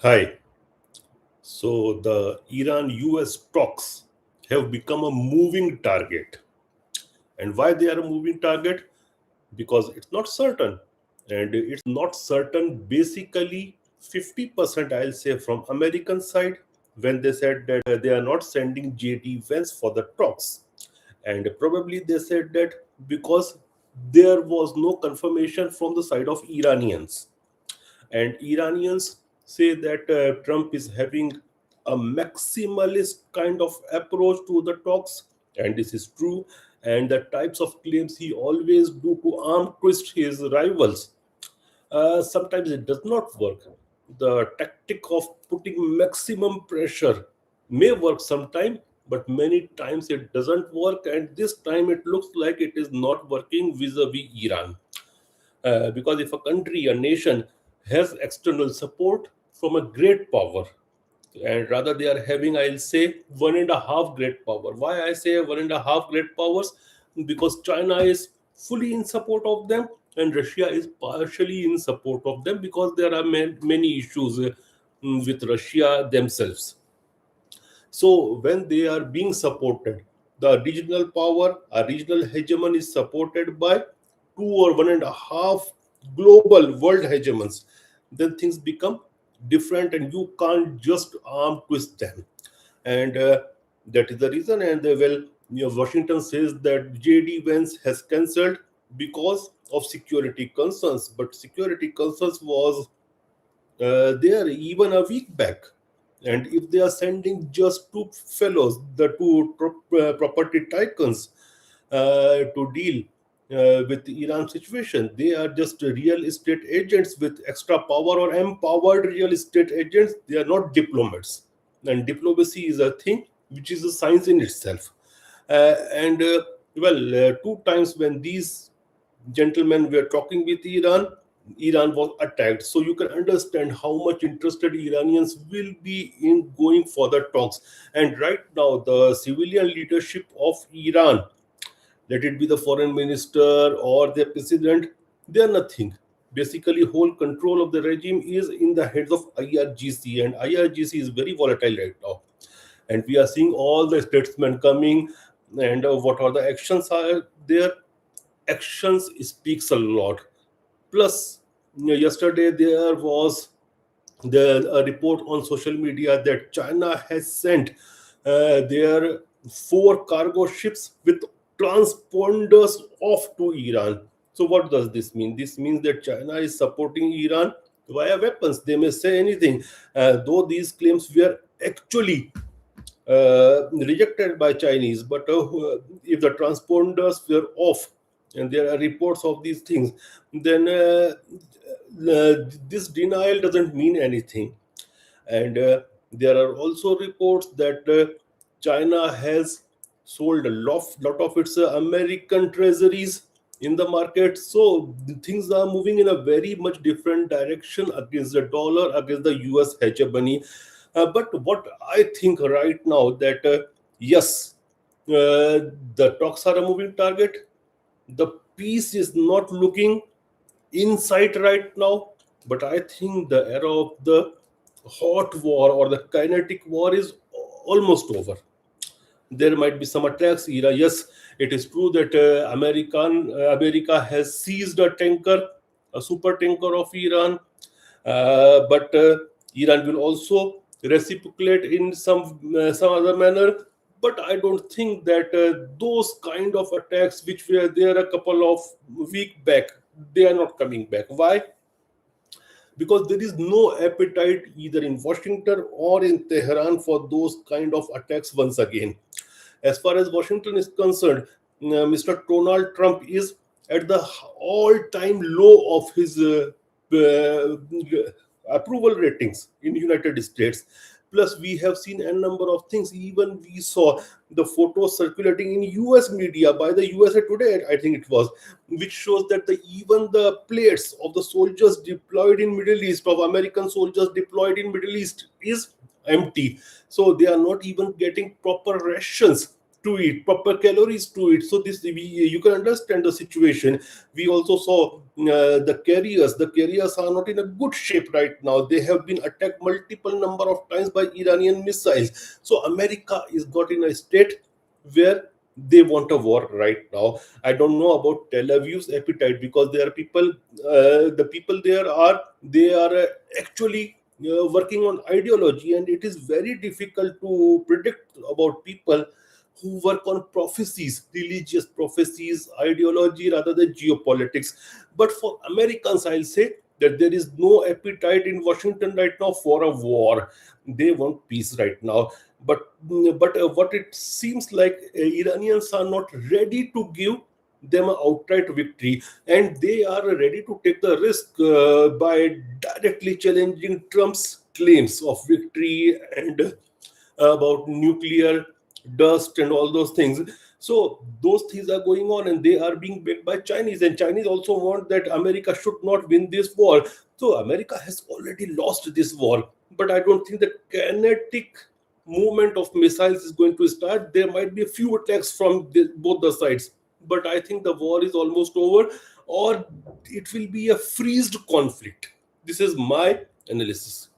Hi. So the Iran US talks have become a moving target. And why they are a moving target? Because it's not certain. And it's not certain basically 50% I'll say from American side when they said that they are not sending JD Vance for the talks. And probably they said that because there was no confirmation from the side of Iranians, and Iranians say that Trump is having a maximalist kind of approach to the talks, and this is true. And the types of claims he always do to arm twist his rivals, sometimes it does not work. The tactic of putting maximum pressure may work sometime, but many times it doesn't work, and this time it looks like it is not working vis-a-vis Iran. Because if a country, a nation, has external support from a great power, and rather they are having, I'll say, one and a half great power. Why I say one and a half great powers? Because China is fully in support of them, and Russia is partially in support of them because there are many issues with Russia themselves. So when they are being supported, the regional power, a regional hegemon is supported by two or one and a half global world hegemons. Then things become different, and you can't just arm twist them. And that is the reason. And Washington says that JD Vance has cancelled because of security concerns, but security concerns was there even a week back. And if they are sending just two fellows, the two property tycoons, to deal with the Iran situation, they are just real estate agents with extra power, or empowered real estate agents. They are not diplomats. And diplomacy is a thing which is a science in itself. And two times when these gentlemen were talking with Iran, Iran was attacked. So you can understand how much interested Iranians will be in going for the talks. And right now, the civilian leadership of Iran, let it be the foreign minister or the president, they are nothing. Basically, whole control of the regime is in the hands of IRGC, and IRGC is very volatile right now. And we are seeing all the statesmen coming, and what are the actions are there. Actions speaks a lot. Plus, yesterday there was a report on social media that China has sent their four cargo ships with transponders off to Iran. So what does this mean? This means that China is supporting Iran via weapons. They may say anything, though these claims were actually rejected by Chinese. But if the transponders were off and there are reports of these things, then this denial doesn't mean anything. And there are also reports that China has sold a lot of its American treasuries in the market. So things are moving in a very much different direction against the dollar, against the US hegemony. But what I think right now that yes, the talks are a moving target. The peace is not looking in sight right now, but I think the era of the hot war or the kinetic war is almost over. There might be some attacks era. Yes, it is true that America has seized a tanker, a super tanker of Iran. But Iran will also reciprocate in some other manner. But I don't think that those kind of attacks which were there a couple of week back, they are not coming back. Why? Because there is no appetite either in Washington or in Tehran for those kind of attacks once again. As far as Washington is concerned, Mr. Donald Trump is at the all-time low of his uh, approval ratings in United States. Plus, we have seen a number of things. Even we saw the photos circulating in U.S. media by the USA Today, I think it was, which shows that even the plates of the soldiers deployed in Middle East, of American soldiers deployed in Middle East, is empty. So they are not even getting proper rations to eat, proper calories to eat. So you can understand the situation. We also saw the carriers. The carriers are not in a good shape right now. They have been attacked multiple number of times by Iranian missiles. So America is got in a state where they want a war right now. I don't know about Tel Aviv's appetite, because there are people, the people there are, they are actually working on ideology, and it is very difficult to predict about people who work on prophecies, religious prophecies, ideology rather than geopolitics. But for Americans, I'll say that there is no appetite in Washington right now for a war. They want peace right now. But what it seems like, Iranians are not ready to give them an outright victory, and they are ready to take the risk by directly challenging Trump's claims of victory and about nuclear dust and all those things. So those things are going on, and they are being backed by Chinese, and Chinese also want that America should not win this war. So America has already lost this war, but I don't think the kinetic movement of missiles is going to start. There might be a few attacks from both the sides, but I think the war is almost over, or it will be a freezed conflict. This is my analysis.